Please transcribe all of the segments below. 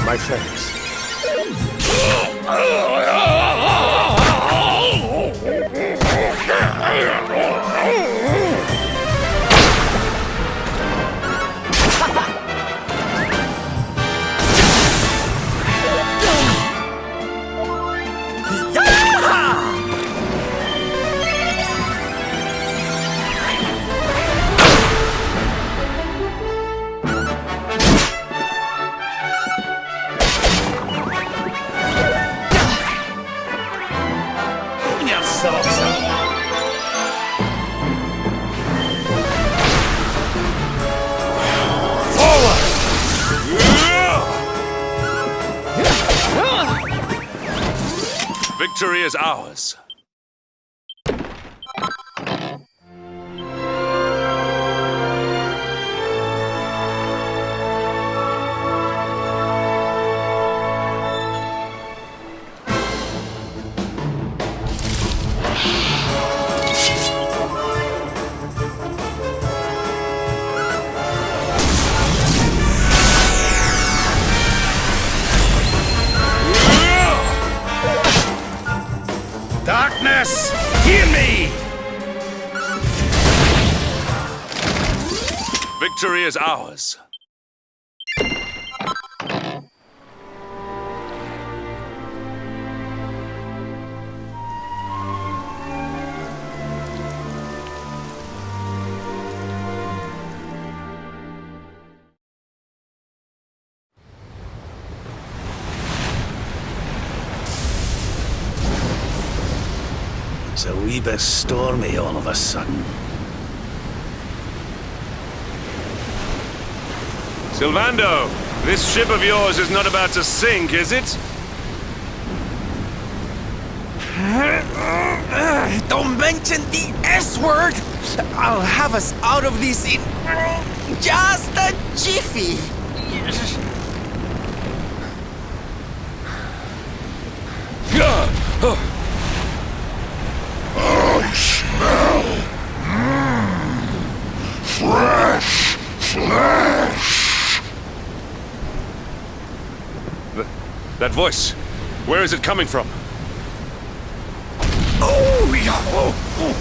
My thanks. Victory is ours. Darkness, hear me! Victory is ours. It's a wee bit stormy all of a sudden. Sylvando, this ship of yours is not about to sink, is it? Don't mention the S-word! I'll have us out of this in just a jiffy! That voice, where is it coming from? Oh, yeah. Oh, oh.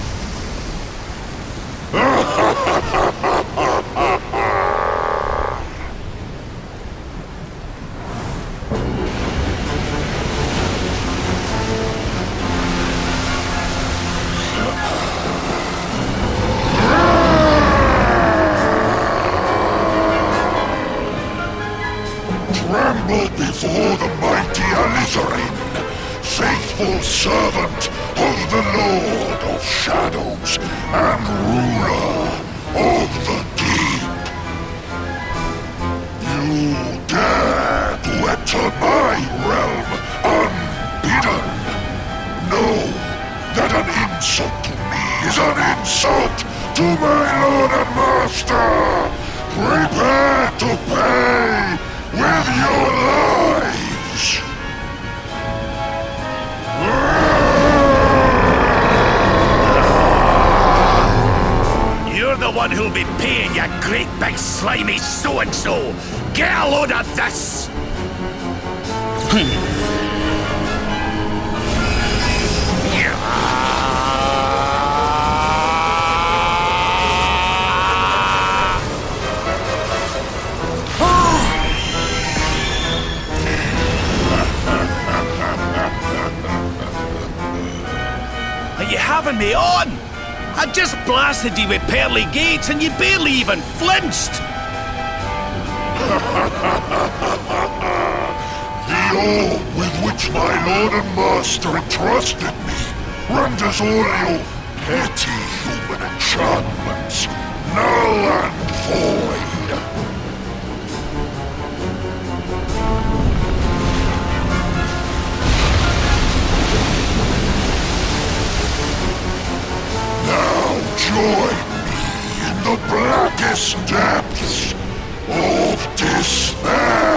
Tremble before the mighty Alizarin, faithful servant of the Lord of Shadows and ruler of the deep. You dare to enter my realm unbidden. Know that an insult to me is an insult to my lord and master. Prepare to pay with your lives! You're the one who'll be paying, you great big slimy so-and-so! Get a load of this! Are you having me on? I just blasted you with pearly gates and you barely even flinched! The orb with which my lord and master entrusted me renders all your petty human enchantments null and void. Now join me in the blackest depths of despair.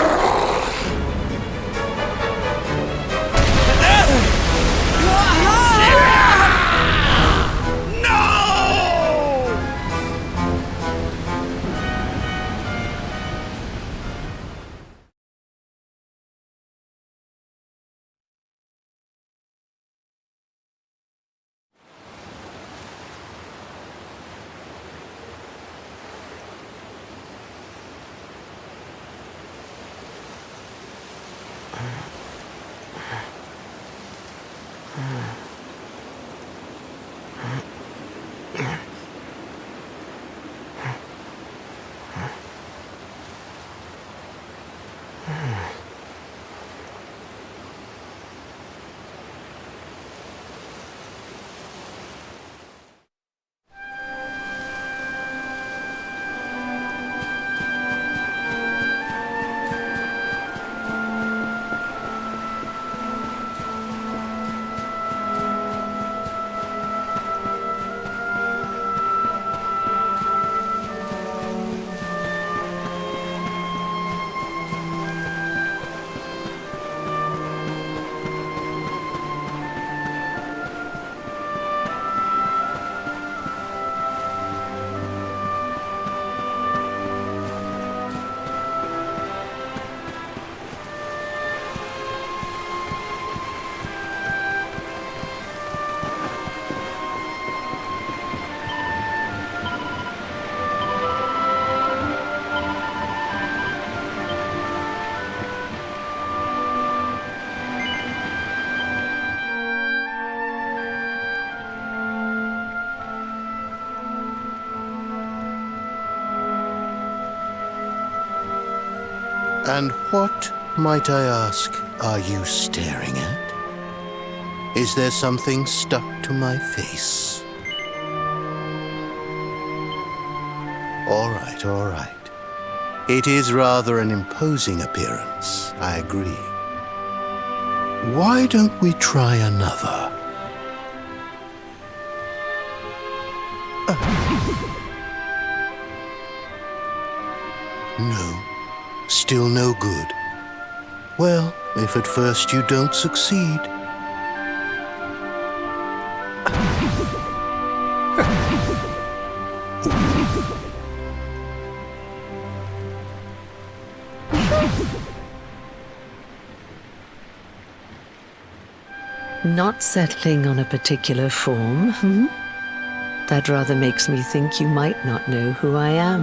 And what, might I ask, are you staring at? Is there something stuck to my face? All right, all right. It is rather an imposing appearance, I agree. Why don't we try another? No. Still no good. Well, if at first you don't succeed. Not settling on a particular form, hmm? That rather makes me think you might not know who I am.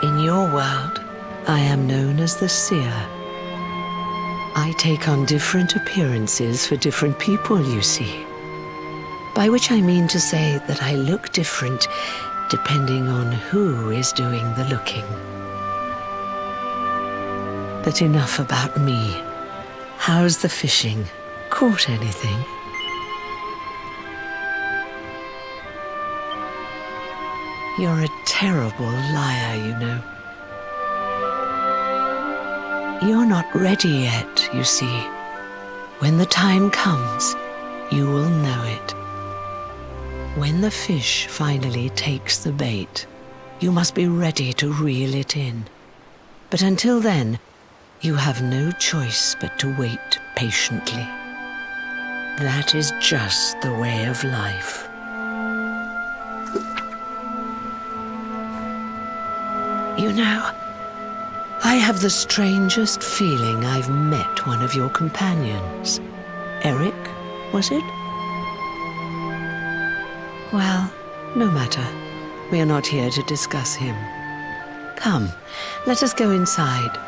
In your world, I am known as the Seer. I take on different appearances for different people, you see. By which I mean to say that I look different depending on who is doing the looking. But enough about me. How's the fishing? Caught anything? You're a terrible liar, you know. You're not ready yet, you see. When the time comes, you will know it. When the fish finally takes the bait, you must be ready to reel it in. But until then, you have no choice but to wait patiently. That is just the way of life. You know, I have the strangest feeling I've met one of your companions. Eric, was it? Well, no matter. We are not here to discuss him. Come, let us go inside.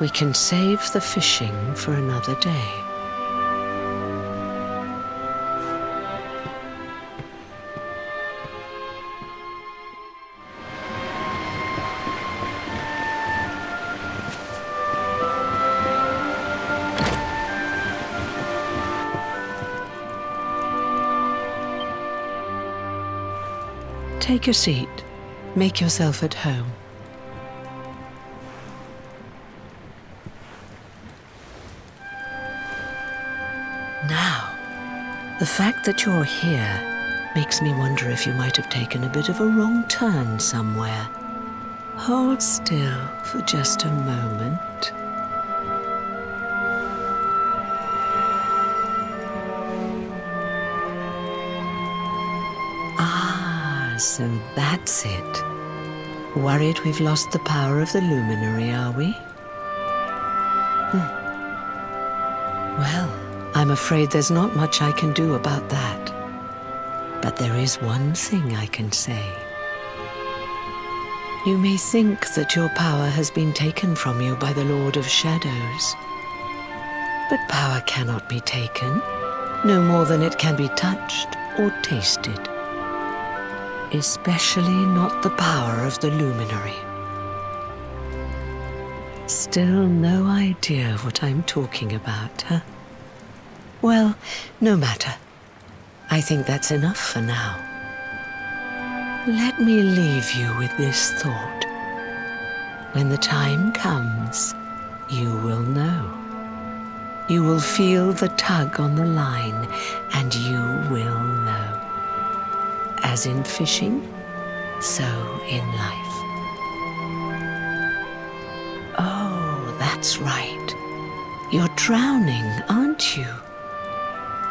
We can save the fishing for another day. Take a seat. Make yourself at home. Now, the fact that you're here makes me wonder if you might have taken a bit of a wrong turn somewhere. Hold still for just a moment. So that's it. Worried we've lost the power of the luminary, are we? Well, I'm afraid there's not much I can do about that. But there is one thing I can say. You may think that your power has been taken from you by the Lord of Shadows. But power cannot be taken, no more than it can be touched or tasted. Especially not the power of the luminary. Still no idea what I'm talking about, huh? Well, no matter. I think that's enough for now. Let me leave you with this thought. When the time comes, you will know. You will feel the tug on the line, and you will know. As in fishing, so in life. Oh, that's right. You're drowning, aren't you?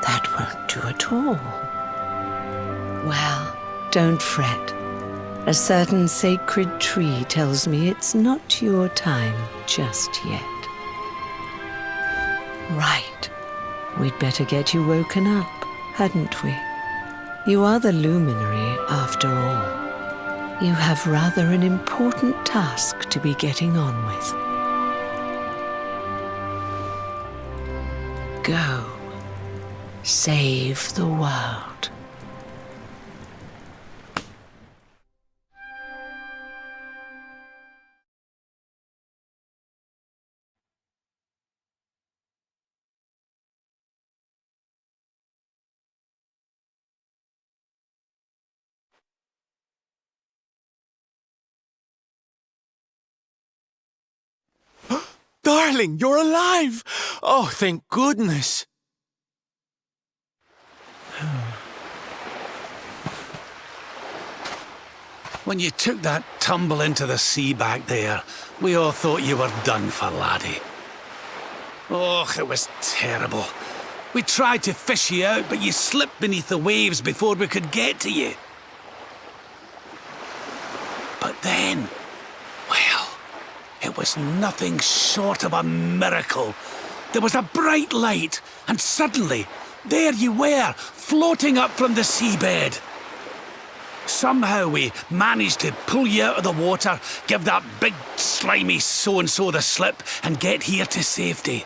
That won't do at all. Well, don't fret. A certain sacred tree tells me it's not your time just yet. Right. We'd better get you woken up, hadn't we? You are the luminary, after all. You have rather an important task to be getting on with. Go. Save the world. Darling, you're alive! Oh, thank goodness. When you took that tumble into the sea back there, we all thought you were done for, laddie. Oh, it was terrible. We tried to fish you out, but you slipped beneath the waves before we could get to you. But then, It was nothing short of a miracle. There was a bright light, and suddenly, there you were, floating up from the seabed. Somehow we managed to pull you out of the water, give that big slimy so-and-so the slip, and get here to safety.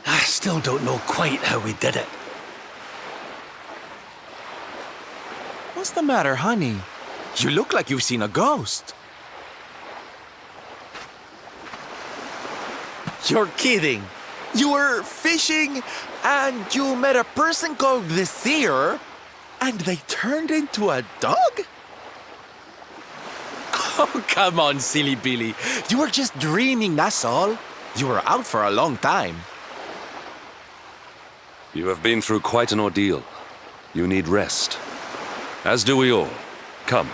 I still don't know quite how we did it. What's the matter, honey? You look like you've seen a ghost. You're kidding. You were fishing and you met a person called the Seer and they turned into a dog? Oh, come on, silly Billy. You were just dreaming, that's all. You were out for a long time. You have been through quite an ordeal. You need rest. As do we all. Come.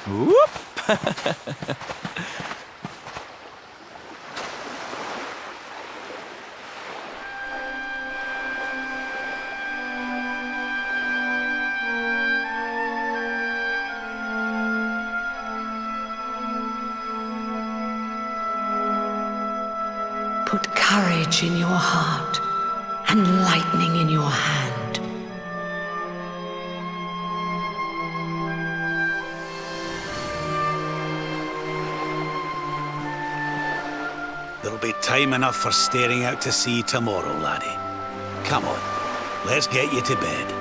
Whoop! Put courage in your heart and lightning in your hand. There'll be time enough for staring out to sea tomorrow, laddie. Come on, let's get you to bed.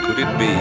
Could it be?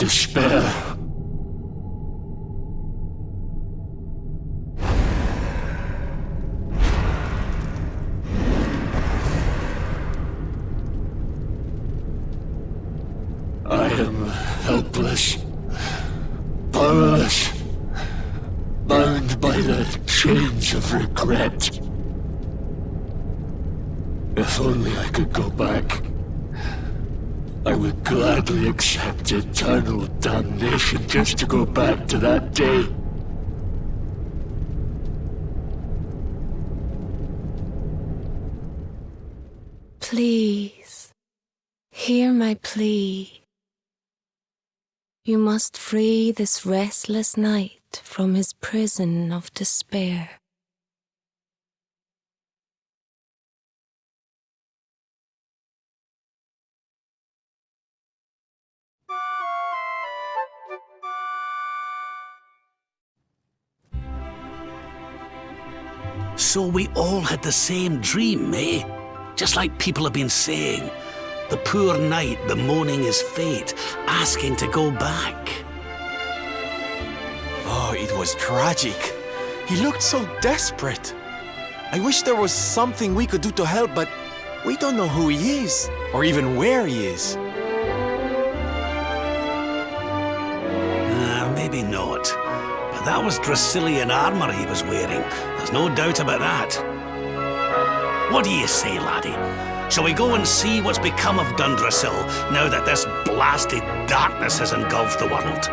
despair. I am helpless, powerless, bound by the chains of regret. If only I could go back, I would gladly accept eternal damnation just to go back to that day. Please, hear my plea. You must free this restless knight from his prison of despair. So we all had the same dream, eh? Just like people have been saying. The poor knight bemoaning his fate, asking to go back. Oh, it was tragic. He looked so desperate. I wish there was something we could do to help, but we don't know who he is, or even where he is. Maybe not. But that was Draconian armor he was wearing. There's no doubt about that. What do you say, laddie? Shall we go and see what's become of Dundrasil now that this blasted darkness has engulfed the world?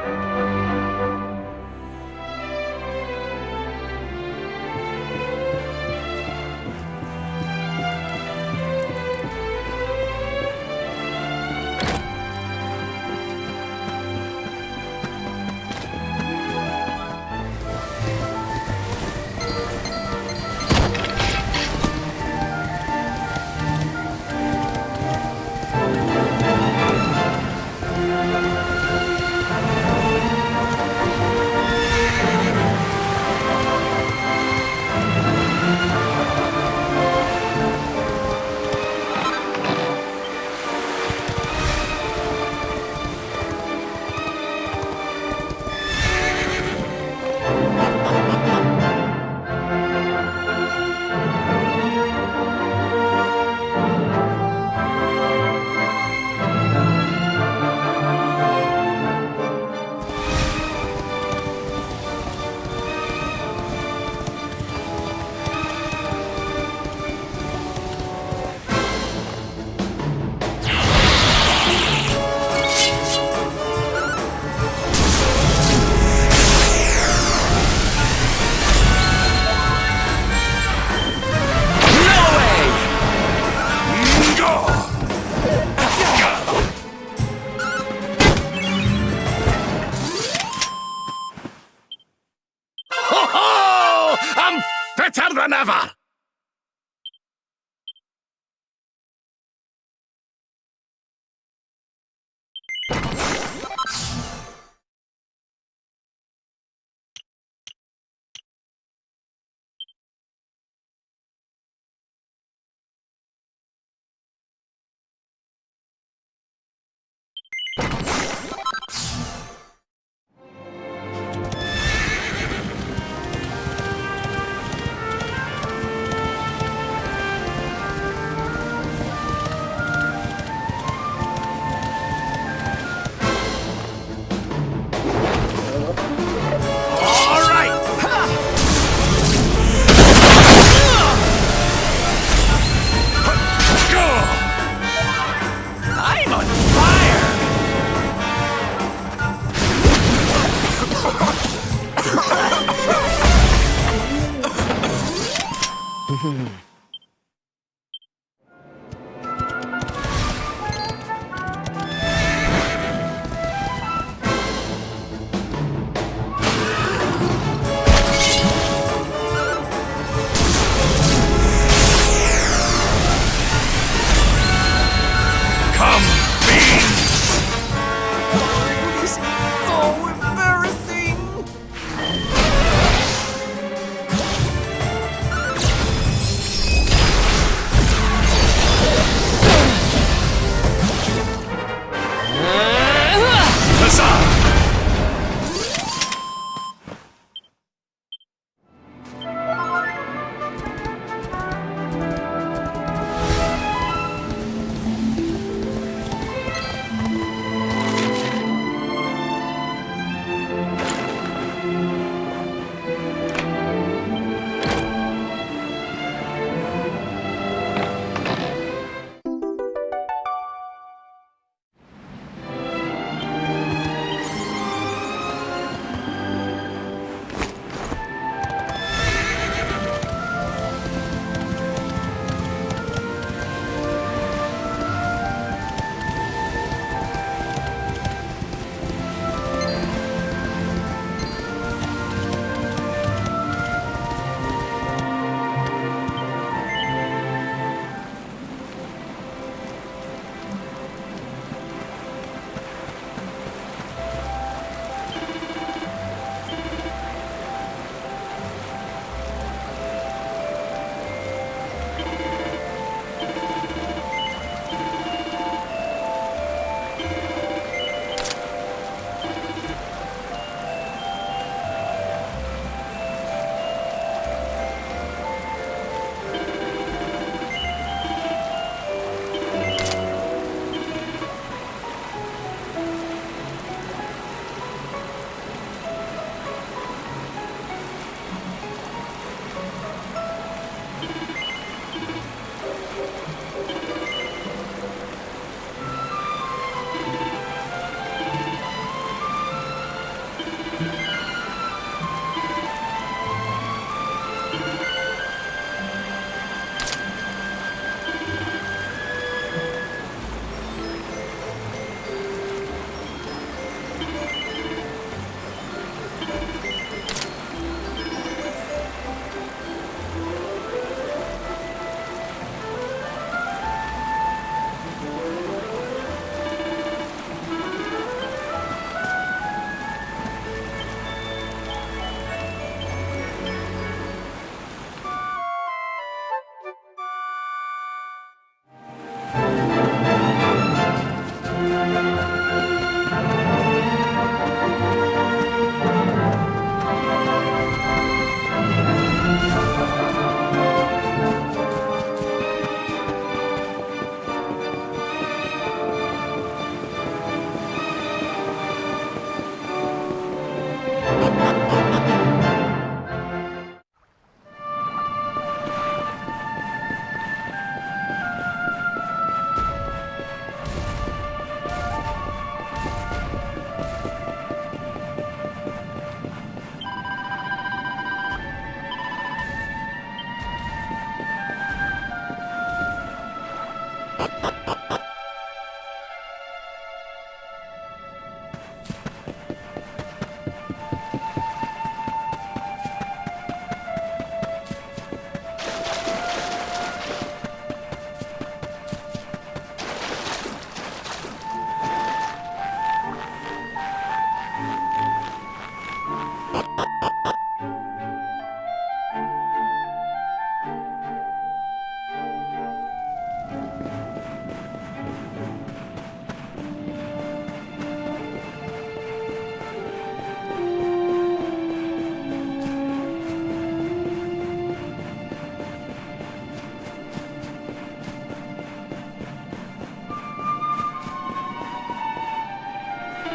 Better than ever!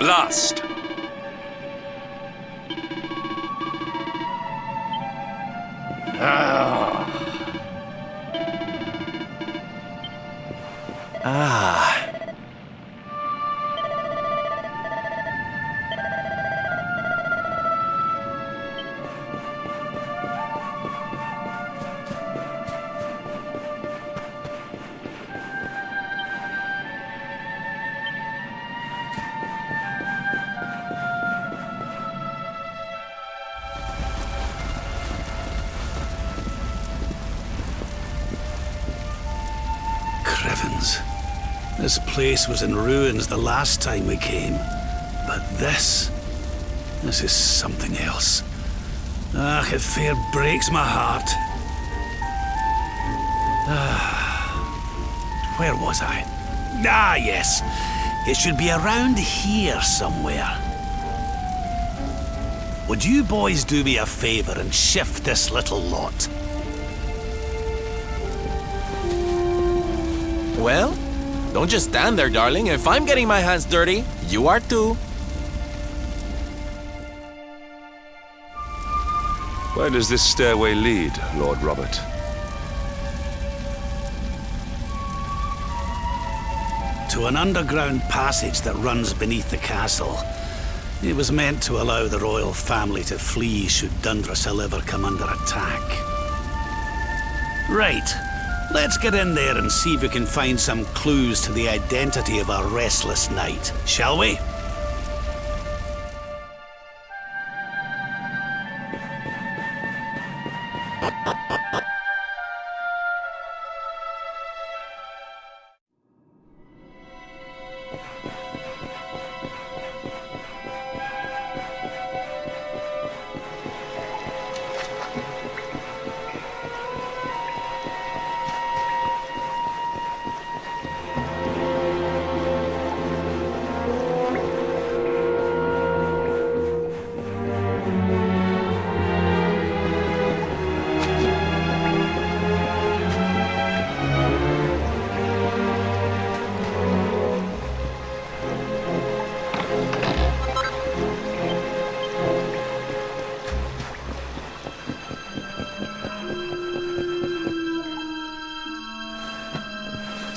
Last. Crevens. This place was in ruins the last time we came. But this is something else. Ah, it fair breaks my heart. Where was I? Ah, yes. It should be around here somewhere. Would you boys do me a favor and shift this little lot? Well, don't just stand there, darling. If I'm getting my hands dirty, you are too. Where does this stairway lead, Lord Robert? To an underground passage that runs beneath the castle. It was meant to allow the royal family to flee should Dundrasil ever come under attack. Right. Let's get in there and see if we can find some clues to the identity of our restless knight, shall we?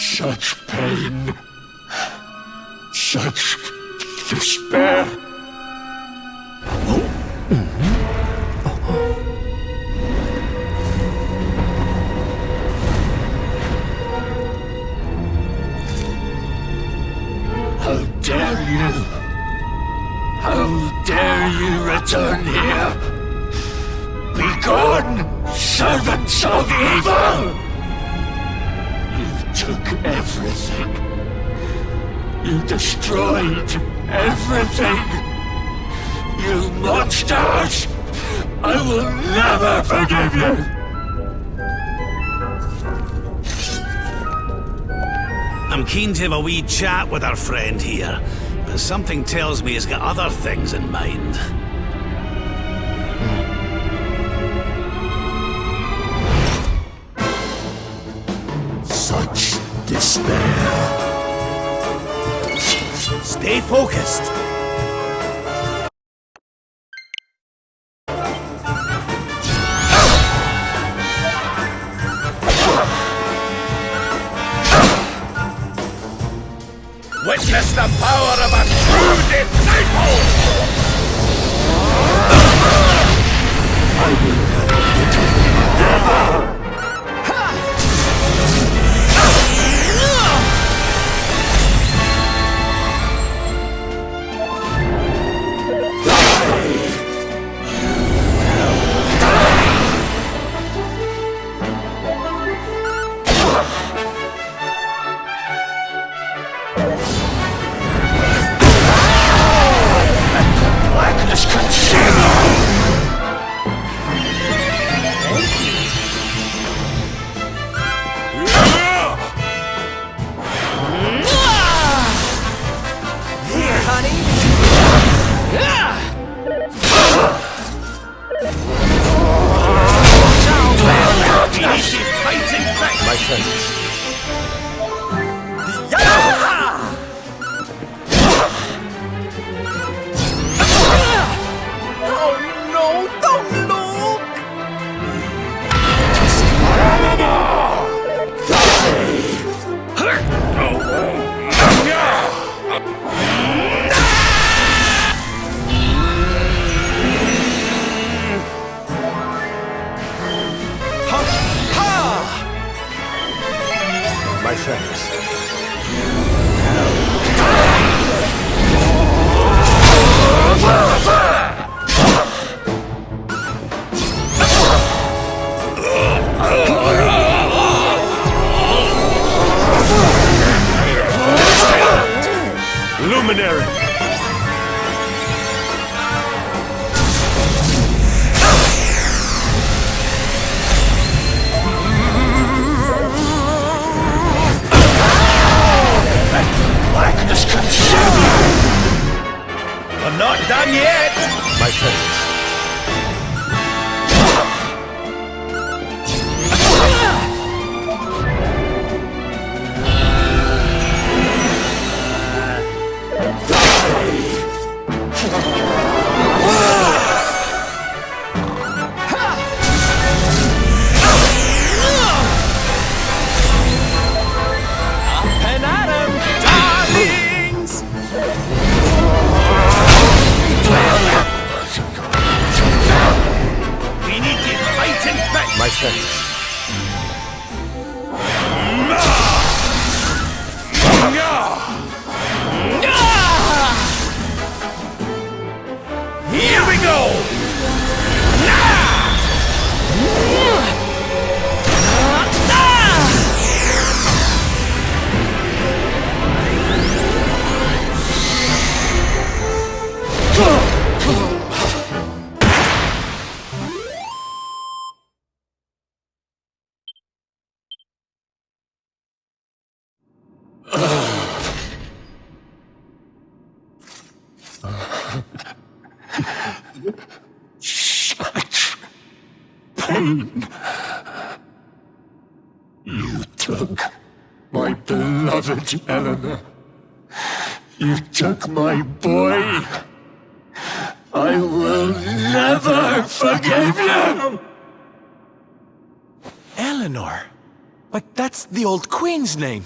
Such pain. Such despair. How dare you? How dare you return here? Be gone, servants of evil! You took everything. You destroyed everything. You monsters! I will never forgive you! I'm keen to have a wee chat with our friend here, but something tells me he's got other things in mind. Such despair. Stay focused. Witness the power of a true disciple! thanks. My thanks. Here we go! Such pain. You took my beloved Eleanor. You took my boy. I will never forgive you! Eleanor? But that's the old queen's name,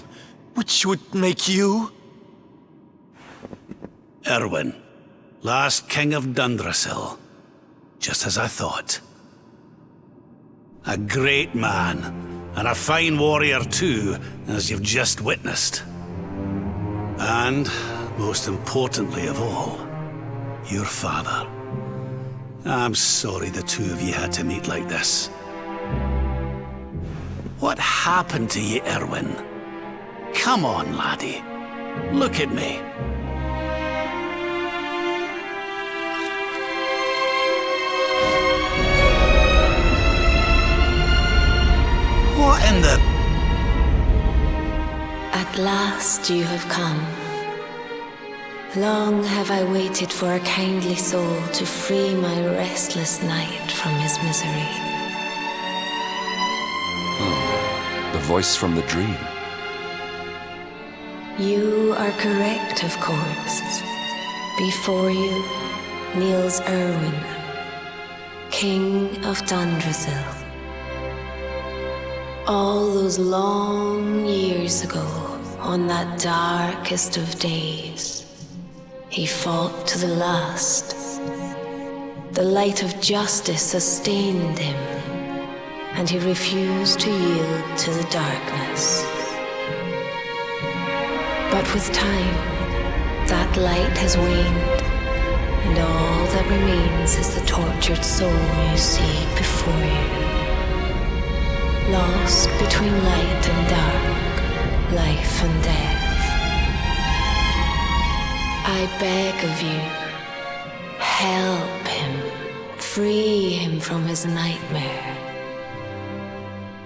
which would make you... Erwin, last king of Dundrasil. Just as I thought. A great man, and a fine warrior too, as you've just witnessed. And, most importantly of all, your father. I'm sorry the two of you had to meet like this. What happened to you, Erwin? Come on, laddie. Look at me. What in the... At last you have come. Long have I waited for a kindly soul to free my restless night from his misery. The voice from the dream. You are correct, of course. Before you kneels Erwin, King of Dundrasil. All those long years ago, on that darkest of days, he fought to the last. The light of justice sustained him, and he refused to yield to the darkness. But with time, that light has waned, and all that remains is the tortured soul you see before you. Lost between light and dark, life and death. I beg of you, help him, free him from his nightmare.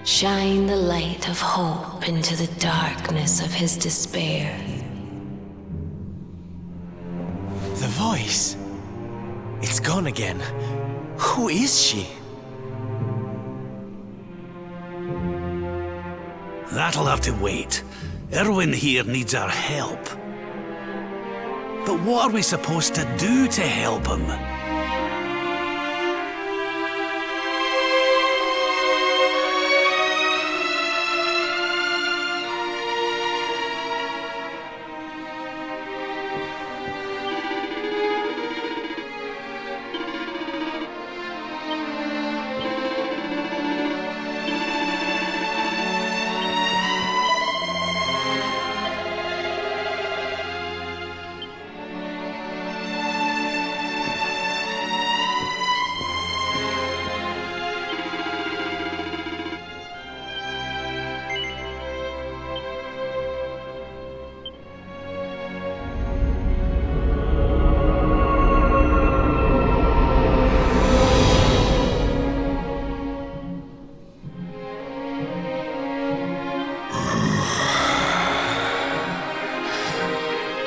Shine the light of hope into the darkness of his despair. The voice. It's gone again. Who is she? That'll have to wait. Erwin here needs our help. But what are we supposed to do to help him?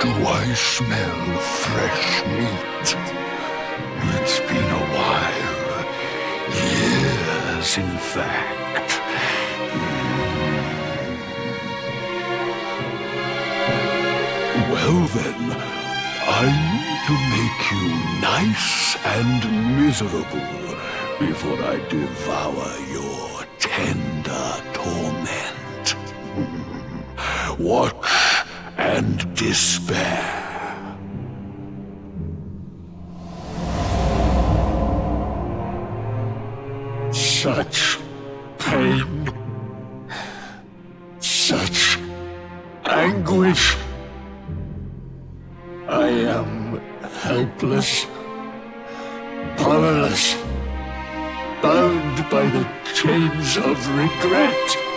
Do I smell fresh meat? It's been a while. Years, in fact. Well then, I need to make you nice and miserable before I devour your tender torment. Watch and despair. Such pain, such anguish. I am helpless, powerless, bound by the chains of regret.